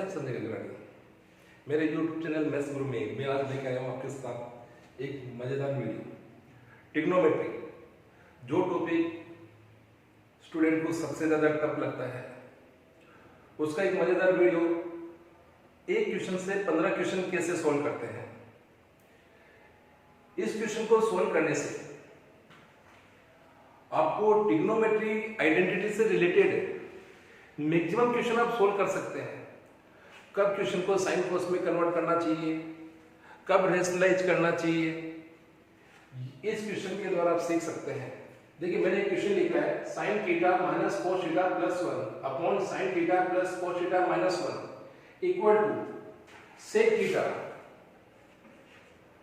आप संजय गगरानी। मेरे YouTube channel maths गुरु में मैं आज लेकर आया हूँ आपके साथ एक मजेदार वीडियो। ट्रिग्नोमेट्री, जो टॉपिक स्टूडेंट को सबसे ज्यादा टफ लगता है, उसका एक मजेदार वीडियो। एक क्वेश्चन से 15 क्वेश्चन कैसे सॉल्व करते हैं। इस क्वेश्चन को सॉल्व करने से आपको ट्रिग्नोमेट्री आइडेंटिटी से रिलेटेड मैक्सिमम क्वेश्चन आप सोल्व कर सकते हैं। कब क्वेश्चन को साइन कॉस में कन्वर्ट करना चाहिए, कब रेशनलाइज करना चाहिए, इस क्वेश्चन के द्वारा आप सीख सकते हैं। देखिए मैंने एक क्वेश्चन लिखा है sine theta minus cos theta plus 1 upon sine theta plus cos theta minus 1 equal to sec theta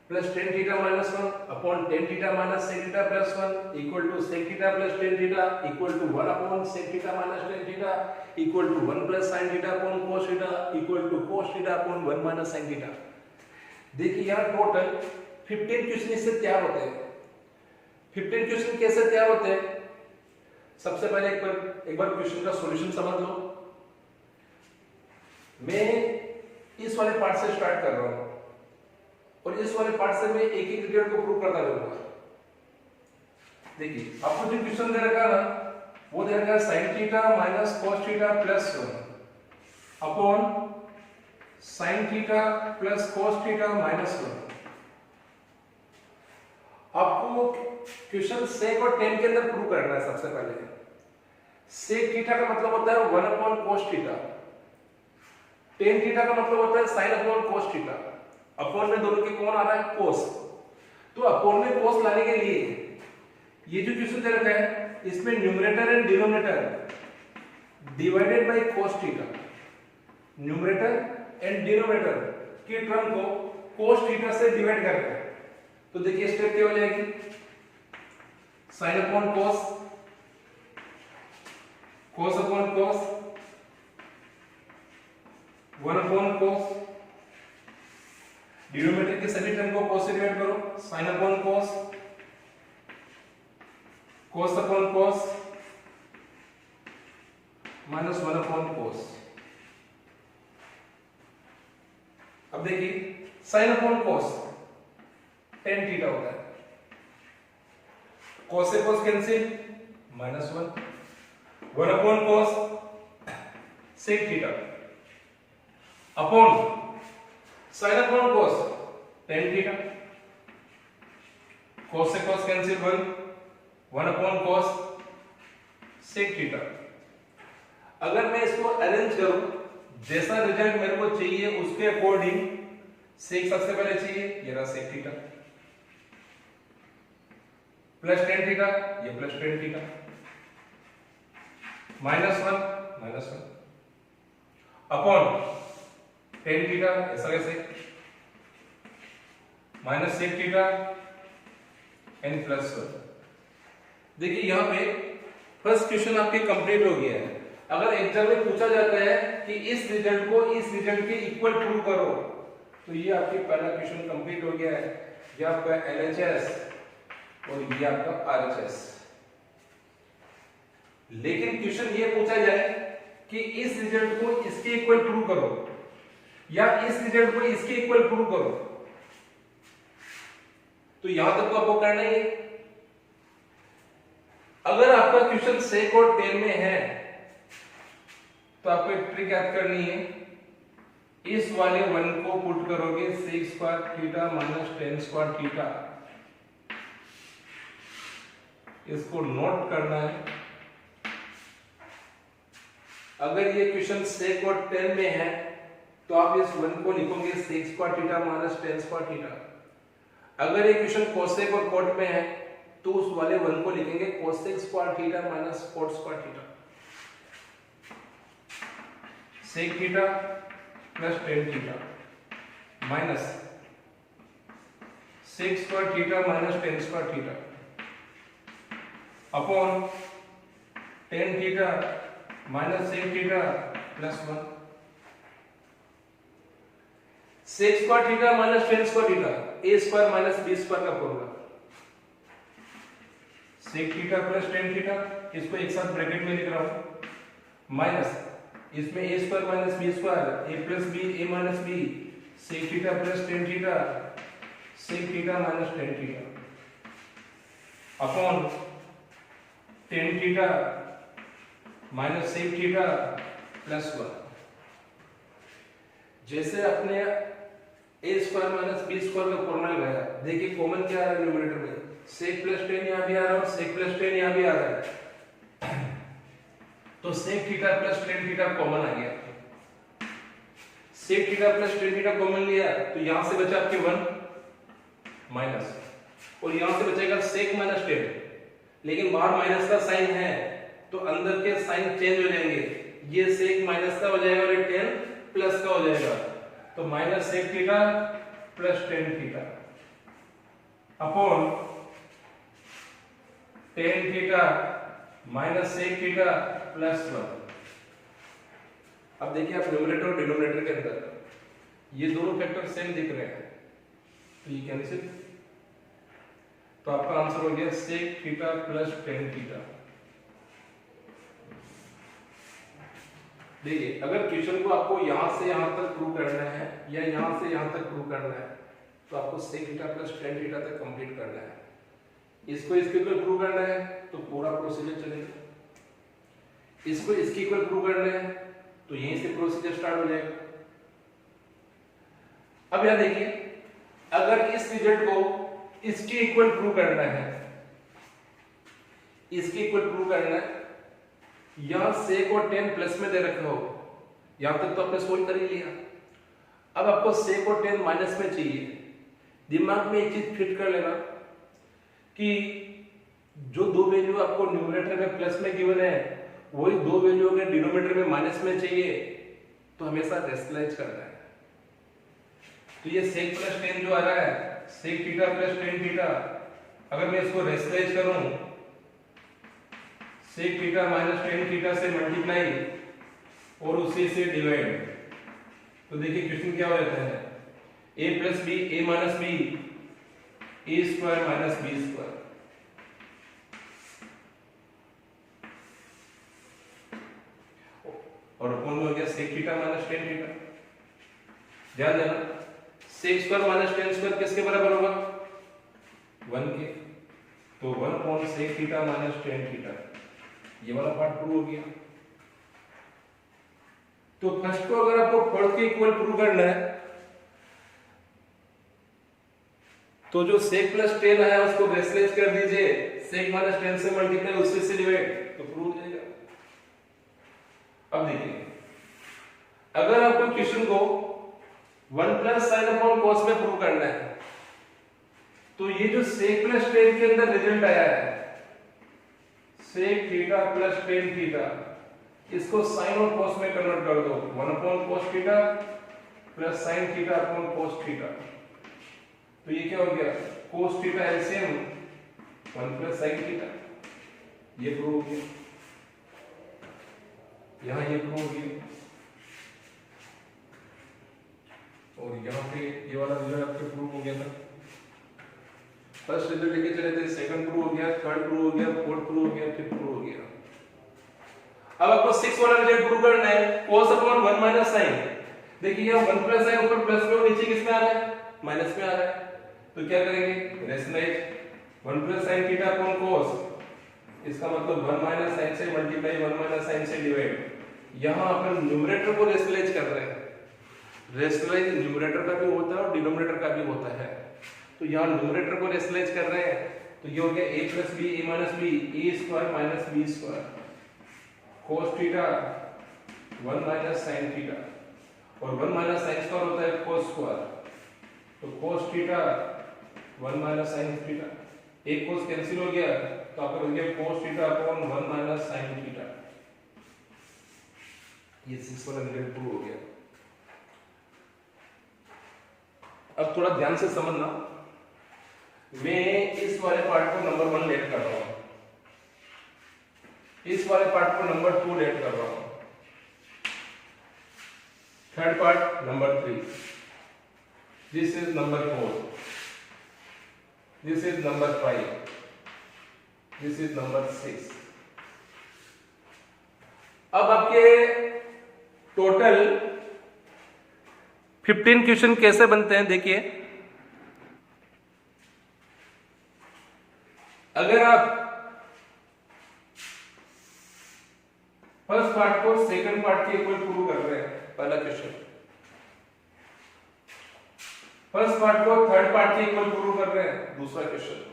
plus tan theta minus 1 upon tan theta minus sec theta plus 1 equal to sec theta plus tan theta equal to 1 upon sec theta minus tan theta equal to 1 plus sine theta upon cos theta equal to cos theta upon 1 minus sine theta. देखिए यहाँ total 15 question इससे तैयार होते हैं। 15 question कैसे तैयार होते हैं? सबसे पहले एक बार क्वेश्चन का सॉल्यूशन समझ लो। मैं इस वाले पार्ट से स्टार्ट कर रहा हूं और इस वाले पार्ट से मैं एक एक रिजल्ट को प्रूव करता रहूंगा। देखिए आपको जो क्वेश्चन दे रखा है ना, वो दे रखा है sin theta minus cos theta plus 1 upon sin theta plus cos theta minus 1। आपको क्वेश्चन सेक और टेन के अंदर प्रूव करना है। सबसे पहले सेक थीटा का मतलब होता है 1 upon cos theta, tan theta का मतलब होता है sin upon cos theta. Upon में दोनों के कौन आ रहा है? cos। तो अपॉन में cos लाने के लिए ये जो क्वेश्चन दे रखा है इसमें numerator and denominator divided by cos theta, numerator and denominator की टर्म को cos थीटा से डिवाइड करते हैं। तो देखिए स्टेप क्या हो जाएगी, sin upon cos, cos upon cos, 1 upon cos, denominator के सभी टर्म को cos से डिवाइड करो, sin upon cos, cos upon cos minus 1 upon cos। अब देखिए sin upon cos tan theta होता है, cos से cos cancel minus 1 upon cos sec theta upon sin upon cos tan theta, cos से cos cancel 1 upon cos sec theta. अगर मैं इसको arrange करूं जैसा रिजल्ट मेरे को चाहिए उसके अकॉर्डिंग, sec सबसे पहले चाहिए, ये रहा sec theta plus tan theta, ये plus tan theta minus 1 upon tan theta ऐसा कैसे minus sec theta and plus 1। देखिए यहाँ पे फर्स्ट क्वेश्चन आपके कंप्लीट हो गया है। अगर एग्जाम में पूछा जाता है कि इस रिजल्ट को इस रिजल्ट के इक्वल प्रूव करो, तो ये आपके पहला क्वेश्चन कंप्लीट हो गया है। ये आपका LHS और ये आपका RHS। लेकिन क्वेश्चन ये पूछा जाए कि इस रिजल्ट को इसके इक्वल प्रूव करो या इस रिजल्ट को इसके इक्वल प्रूव करो, तो यहां तक तो आपको करना ही है। अगर आपका क्वेश्चन सेक और टेन में है तो आपको एक ट्रिक याद करनी है। इस वाले 1 को पुट करोगे sec square theta minus tan square theta, इसको नोट करना है। अगर ये क्वेश्चन सेक और टेन में है तो आप इस 1 को लिखोगे sec square theta minus tan square theta. अगर ये क्वेश्चन कोसेक और कोट में है तो उस वाले 1 को लिखेंगे cosec square theta minus cot square theta, sec theta plus tan theta minus sec square theta minus tan square theta upon tan theta minus sec theta plus 1। Sec square theta minus tan square theta a square minus b square का formula, sec theta plus tan theta, इसको एक साथ bracket में लिख रहा हूं, minus इसमें a square minus b square a plus b a minus b sec theta plus tan theta sec theta minus tan theta upon tan theta minus sec theta plus 1। जैसे अपने a square minus b square का formula लगाया, देखिए common क्या आ रहा है numerator में, सेक plus ten यहाँ भी आ रहा है और सेक प्लस टेन यहाँ भी आ रहा है, तो sec theta plus tan theta common आ गया। Sec theta plus tan theta common लिया तो यहां से बचा आपके 1 माइनस, और यहां से बचेगा सेक माइनस टेन, लेकिन बाहर माइनस का साइन है तो अंदर के साइन चेंज हो जाएंगे, ये सेक माइनस का हो जाएगा और ये टेन प्लस का हो जाएगा, तो minus sec theta plus tan theta upon tan theta minus sec theta plus 1। अब देखिए आप न्यूमरेटर और डिनोमिनेटर के अंदर ये दोनों फैक्टर सेम दिख रहे हैं, तो ये कैंसिल, तो आपका आंसर हो गया sec theta plus tan theta. देखिए अगर क्वेश्चन को आपको यहां से यहां तक प्रूव करना है या यहां से यहां तक प्रूव करना है तो आपको sec theta plus tan theta तक कंप्लीट करना है। इसको इसके इक्वल प्रूव करना है तो पूरा प्रोसीजर चलेगा, इसको इसके इक्वल प्रूव करना है तो यहीं से प्रोसीजर स्टार्ट हो जाएगा। अब यहां देखिए अगर इस रिजल्ट को इसके इक्वल प्रूव करना है, इसके इक्वल प्रूव करना है, यहां सेक और टेन प्लस में दे रखा हो, यहां तक तो आपने सोल्व कर ही लिया। अब आपको सेक और टेन माइनस में चाहिए, दिमाग में एक चीज फिट कर लेना कि जो दो वैल्यू आपको न्यूमरेटर में प्लस में गिवन है वही दो वैल्यू अगर डिनोमिनेटर में माइनस में चाहिए तो हमेशा रेशनलाइज करना है। तो ये सेक प्लस टेन जो आ रहा है sec theta plus tan theta, अगर मैं इसको रेशनलाइज करूं sec theta minus tan theta से मल्टीप्लाई और उसी से डिवाइड, तो देखिए क्वेश्चन क्या हो जाता है a plus b a minus b a square minus b square, और अपॉन में हो गया sec theta minus tan theta. ध्यान देना sec square minus tan square किसके बराबर होगा 1 के, तो 1 upon sec theta minus tan theta, ये वाला पार्ट प्रूव हो गया। तो फर्स्ट को अगर आपको फोर्थ के इक्वल प्रूव करना है तो जो सेक प्लस टेन आया उसको रेशनलाइज कर दीजिए, सेक माइनस टेन से मल्टीप्लाई उससे से डिवाइड, तो प्रूव हो जाएगा। अब देखिए अगर आपको क्वेश्चन को 1 प्लस साइन अपॉन कॉस में प्रूव करना है तो ये जो सेक प्लस टेन के अंदर रिजल्ट आया है sec theta plus tan theta, इसको साइन और कॉस में कन्वर्ट कर दो, 1 upon cos theta plus sine theta upon cos theta, तो ये क्या हो गया cos theta LCM 1 plus sin theta, ये प्रूव हो गया, यहां ये प्रूव हो गया, और यहां पे ये वाला रिजल्ट आपके प्रूव हो गया था। फर्स्ट रिजल्ट लेके चले थे, सेकंड प्रूव हो गया, थर्ड प्रूव हो गया, फोर्थ प्रूव हो गया, फिफ्थ प्रूव हो गया। अब आपको 6 वाला रिजल्ट प्रूव करना है cos अपॉन 1 माइनस sin। देखिए यहां 1 प्लस sin ऊपर प्लस में और नीचे किस में आ रहा है माइनस में आ रहा है, तो क्या करेंगे rationalise 1 plus sin theta upon cos, इसका मतलब 1 माइनस sin से मल्टीप्लाई 1 माइनस sin से डिवाइड, यहां अपन न्यूमरेटर को रेशनलाइज कर रहे हैं, रेशनलाइज न्यूमरेटर का भी होता है और डिनोमिनेटर का भी होता है, तो यहां न्यूमरेटर को रेशनलाइज कर रहे हैं तो ये हो गया a plus b a minus b a square minus b square cos theta 1 minus sin theta, और 1 माइनस sin स्क्वायर होता है cos स्क्वायर, तो cos theta 1 minus sin theta, एक cos कैंसिल हो गया तो आपका बन गया cos theta upon 1 minus sin theta, ये 6 वाला रिजल्ट प्रूव हो गया। अब थोड़ा ध्यान से समझना, मैं इस वाले पार्ट को नंबर 1 लेट कर रहा हूं, इस वाले पार्ट को नंबर 2 लेट कर रहा हूं, third part number 3, this is number 4, this is number 5, this is number 6। अब आपके टोटल 15 क्वेश्चन कैसे बनते हैं देखिए। अगर आप फर्स्ट पार्ट को सेकंड पार्ट के इक्वल प्रूव कर रहे हैं, पहला क्वेश्चन, फर्स्ट पार्ट को थर्ड पार्ट के इक्वल प्रूव कर रहे हैं, दूसरा क्वेश्चन,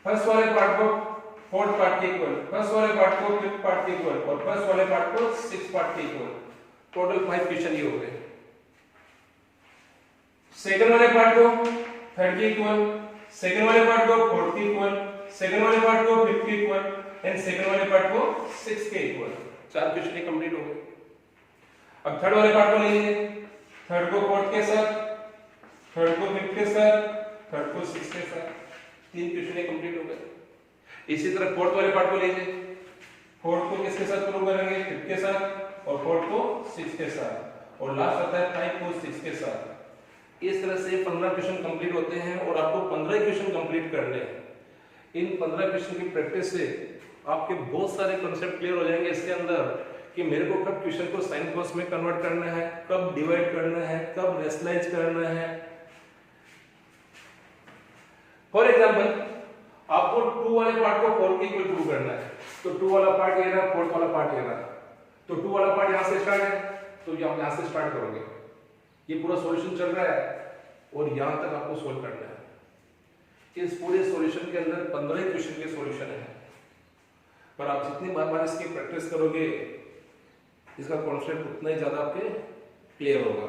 फर्स्ट वाले पार्ट को फोर्थ पार्ट के इक्वल, फर्स्ट वाले पार्ट को फिफ्थ पार्ट के इक्वल और फर्स्ट वाले पार्ट को सिक्स पार्ट के इक्वल, टोटल 5 क्वेश्चन ये हो गए। सेकंड वाले पार्ट को थर्ड के इक्वल, सेकंड वाले पार्ट को फोर्थ के इक्वल, सेकंड वाले पार्ट को फिफ्थ के इक्वल एंड सेकंड वाले पार्ट को सिक्स के इक्वल, 4 क्वेश्चन कंप्लीट हो गए। अब थर्ड वाले पार्ट को लीजिए, थर्ड को फोर्थ के साथ, थर्ड को फिफ्थ के साथ, थर्ड को सिक्स के साथ, 3 क्वेश्चन कंप्लीट हो गए। इसी तरह फोर्थ वाले पार्ट को लीजिए, फोर्थ को किसके साथ प्रूव करेंगे, फिफ्थ के साथ और फोर्थ को सिक्स के साथ और लास्ट आता है 5 को 6 के साथ। इस तरह से 15 क्वेश्चन कंप्लीट होते हैं और आपको 15 क्वेश्चन कंप्लीट करने हैं। इन 15 क्वेश्चन की प्रैक्टिस से आपके बहुत सारे कॉन्सेप्ट क्लियर हो जाएंगे इसके अंदर कि मेरे को कब क्वेश्चन को साइन कॉस में कन्वर्ट करना है, कब डिवाइड करना है, कब रेशनलाइज करना है। फॉर एग्जांपल आपको 2 वाले पार्ट को 4 के इक्वल प्रूव करना है, तो 2 वाला पार्ट ये रहा, 4th वाला पार्ट ये रहा, तो 2 वाला पार्ट यहां से स्टार्ट है तो यहां से स्टार्ट करोगे, ये पूरा सॉल्यूशन चल रहा है और यहां तक आपको सोल्व करना है। इस पूरे सॉल्यूशन के अंदर 15 क्वेश्चन के सॉल्यूशन है, पर आप जितनी बार इसकी प्रैक्टिस करोगे इसका कॉन्सेप्ट उतना ही ज्यादा आपके क्लियर होगा।